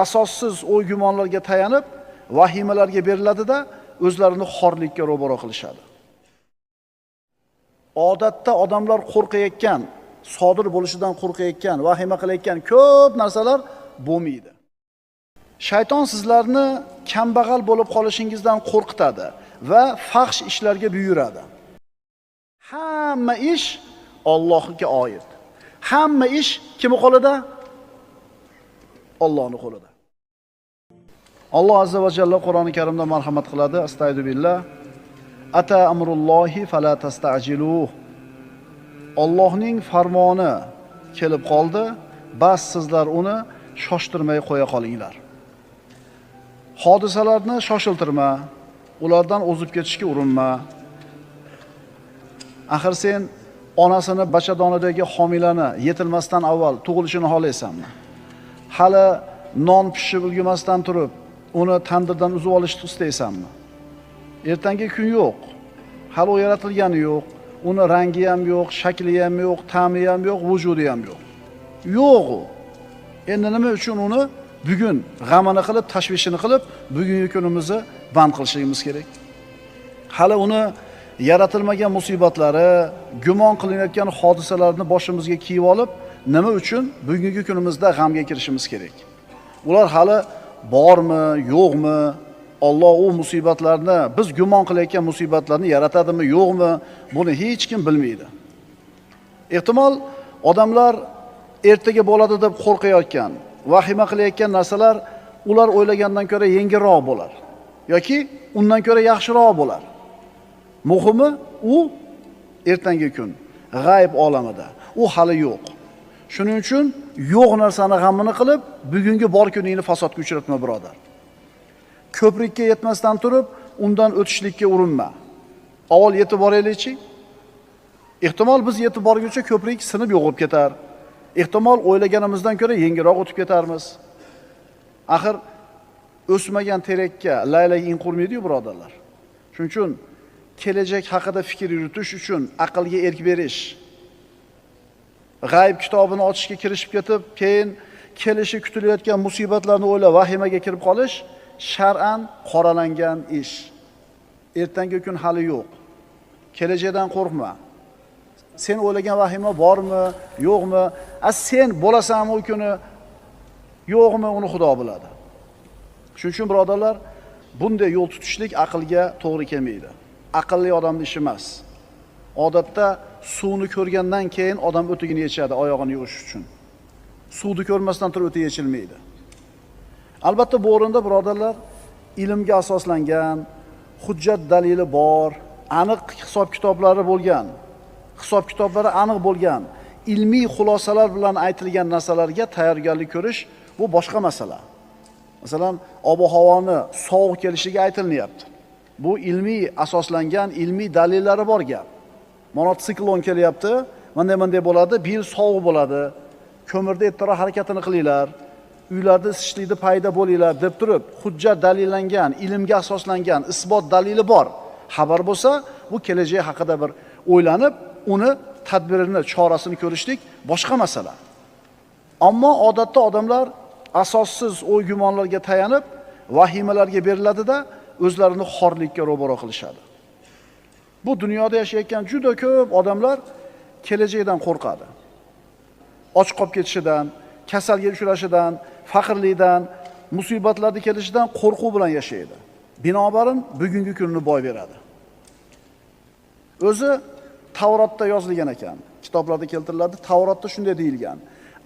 asossiz o'y-gumonlarga tayanib, vahimalarga beriladi-da, o'zlarini xorlikka ro'baro qilishadi. Odatda odamlar qo'rqayotgan, sodir bo'lishidan qo'rqayotgan, vahima qilayotgan ko'p narsalar bo'lmaydi. Shayton sizlarni kambag'al bo'lib qolishingizdan qo'rqitadi va fahsh ishlarga buyuradi. Hamma ish Allohga oid. Hamma ish kimning qo'lida? Allohning qo'lida. Alloh azza va jalla Qur'oni Karimda marhamat qiladi. Astagfirullah. Ata amrullohi fala tastajiluh. Allohning farmoni kelib qoldi, bas sizlar uni shoshtirmay qo'ya qolinglar. Hodisalarni shoshiltirma, ulardan o'zib ketishga urinma. Axir sen onasini bachadonidagi homilani yetilmasdan avval tug'ilishini xohlaysanmi? Hali non pishib ulgurmasdan turib, uni tandirdan uzib olishni istaysanmi? Ertangi kun yo'q. Hali u yaratilgani yo'q. Uni rangi ham yo'q, shakli ham yo'q, ta'mi ham yo'q, vujudi ham yo'q. Yo'q u. Endi nima uchun uni bugun g'amini qilib, tashvishini qilib, bugungi kunimizni band qilishimiz kerak? Hali uni yaratilmagan musibatlari, gumon qilinayotgan hodisalarni boshimizga kiyib olib, nima uchun bugungi kunimizda g'amga kirishimiz kerak? Ular hali bormi, yo'qmi? Alloh u musibatlarni, biz gumon qilayotgan musibatlarni yaratadimi, yo'qmi? Buni hech kim bilmaydi. Ehtimol odamlar ertaga bo'ladi deb qo'rqayotgan, vahima qilayotgan narsalar ular o'ylagandan ko'ra yengilroq bo'lar yoki undan ko'ra yaxshiroq bo'lar. Muhimi u ertangi kun g'ayb olamida. U hali yo'q. Shuning uchun yo'q narsani g'amini qilib, bugungi bor kuningni fasodga uchratma, birodar. Ko'prikka yetmasdan turib, undan o'tishlikka urinma. Avval yetib boraylikchi. Ehtimol biz yetib borguncha ko'prik sinib yo'qib ketar. Ehtimol o'ylaganimizdan ko'ra yengilroq o'tib ketarmiz. Axir o'smagan terakka laylak in qurmaydi-yu, birodarlar. Shuning uchun kelajak haqida fikr yuritish uchun aqlga erk berish, g'ayb kitobini ochishga kirishib ketib, keyin kelishi kutilayotgan musibatlarni o'ylab vahimaga kirib qolish shar'an qoralangan ish. Ertangi kun hali yo'q. Kelajakdan qo'rqma. Sen o'ylagan vahima bormi, yo'qmi? Sen bo'lasanmi u kuni, yo'qmi, uni Xudo biladi. Shuning uchun birodarlar, bunday yo'l tutishlik aqlga to'g'ri kelmaydi. Aqlli odamning ishi emas. Odatda suvni ko'rgandan keyin odam o'tigini yechadi oyog'ini yuvish uchun. Suvni ko'rmasdan turib o'ti yechilmaydi. Albatta bu o'rinda birodarlar, ilmga asoslangan, hujjat dalili bor, aniq hisob kitoblari bo'lgan, hisob kitoblari aniq bo'lgan, ilmiy xulosalar bilan aytilgan narsalarga tayyorgarlik ko'rish bu boshqa masala. Masalan, ob-havoni sovuq kelishiga aytilyapti. Bu ilmiy asoslangan, ilmiy dalillari bor gap. Mana siklon kelyapti, bunday bo'ladi, bir yil sovuq bo'ladi. Ko'mirda ertaroq harakatini qilinglar. Uylarda isishlikda paydo bo'linglar deb turib, hujjat dalillangan, ilmga asoslangan, isbot dalili bor. Xabar bo'lsa, bu kelajak haqida bir o'ylanib, uni tadbirini, chorasini ko'rishlik boshqa masala. Ammo odatda odamlar asossiz o'y-gumonlarga tayanib, vahimalarga beriladi-da, o'zlarini xorlikka ro'baro qilishadi. Bu dunyoda yashayotgan juda ko'p odamlar kelajakdan qo'rqadi. Och qolib ketishidan, kasalga uchrashidan, faqirlikdan, musibatlarning kelishidan qo'rquv bilan yashaydi. Binobarin bugungi kunni boy beradi. O'zi Tavrotda yozilgan ekan, kitoblarda keltiriladi. Tavrotda shunday deyilgan: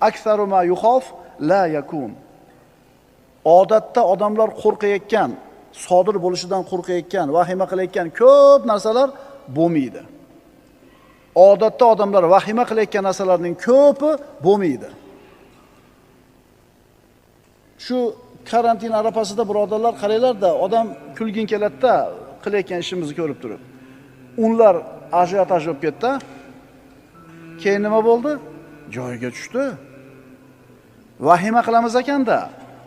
"Aktsaru ma yuxof la yakun." Odatda odamlar qo'rqayotgan, sodir bo'lishidan qo'rqayotgan, vahima qilayotgan ko'p narsalar bo'lmaydi. Odatda odamlar vahima qilayotgan narsalarning ko'pi bo'lmaydi. Shu karantin arafasida birodarlar qaranglar-da, odam kulgin keladi-da, qilayotgan ishimizni ko'rib turib. Unlar ajiotaj bo'lib ketdi. Keyin nima bo'ldi? Joyiga tushdi. Vahima qilamiz ekanda,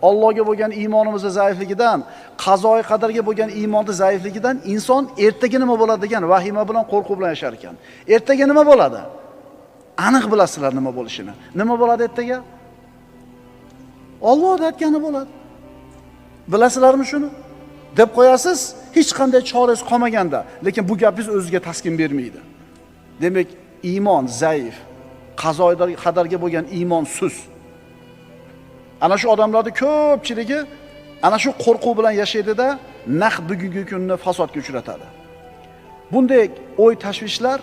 Allohga bo'lgan iymonimizning zaifligidan, qazoy qadarga bo'lgan iymonning zaifligidan inson ertaga nima bo'ladi degan vahima bilan, qo'rquv bilan yashar ekan. Ertaga nima bo'ladi? Aniq bilasizlar nima bo'lishini. Nima bo'ladi ertaga? Alloh aytgani bo'ladi. Bilasizlarmi shuni? deb qo'yasiz, hech qanday chorangiz qolmaganda, lekin bu gapingiz o'ziga taskin bermaydi. Demak, iymon zaif, qadarga bo'lgan iymon sus. Ana shu odamlarning ko'pchiligi ana shu qo'rquv bilan yashaydi-da, naq bugungi kunni fasodga uchratadi. Bunday o'y tashvishlar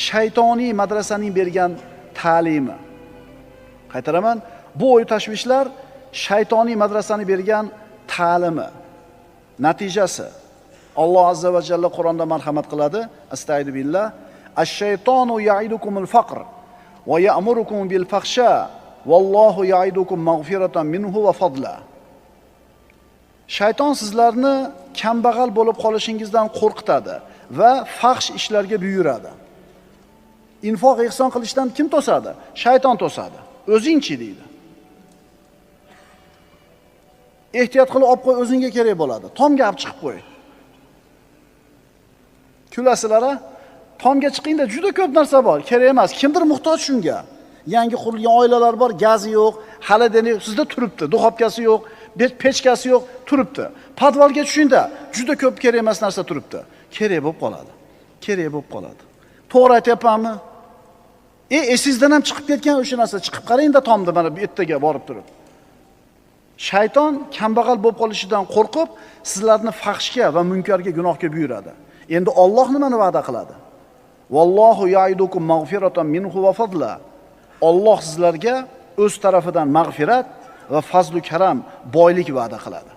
shaytoniy madrasaning bergan ta'limi. Qaytaraman, bu o'y tashvishlar shaytoniy madrasaning bergan ta'limi. Natijasi Alloh azza va jalla Qur'onda marhamat qiladi. Astagfiru billah. Ash-shaytonu ya'idukumul faqr va ya'murukum bil fahsha vallohu ya'idukum maghfiratan minhu va fadla. Shayton sizlarni kambag'al bo'lib qolishingizdan qo'rqitadi va fahsh ishlarga buyuradi. Infoq ihson qilishdan kim to'sadi? Shayton to'sadi. O'zingchi deydi. Ehtiyot qilib olib qo'y, o'zingga kerak bo'ladi. Tomga olib chiqib qo'y. Kulasizlar-a? Tomga chiqingda juda ko'p narsa bor, kerak emas. Kimdir muhtoj shunga. Yangi qurilgan oilalar bor, gazi yo'q, xaladeni yo'q, sizda turibdi. Duxovkasi yo'q, pechkasi yo'q, turibdi. Podvalga tushingda juda ko'p kerak emas narsa turibdi. Kerak bo'lib qoladi. Kerak bo'lib qoladi. To'g'ri aytyapmanmi? Esingizdan ham chiqib ketgan o'sha narsa, chiqib qarangda tomda mana bu ertaga borib turib. Shayton kambag'al bo'lib qolishidan qo'rqib, sizlarni fahshga va munkarga, gunohga buyuradi. Endi Alloh nimani va'da qiladi? Vallohu ya'idukum maghfiratan minhu va fadla. Alloh sizlarga o'z tarafidan mag'firat va fazlu karam, boylik va'da qiladi.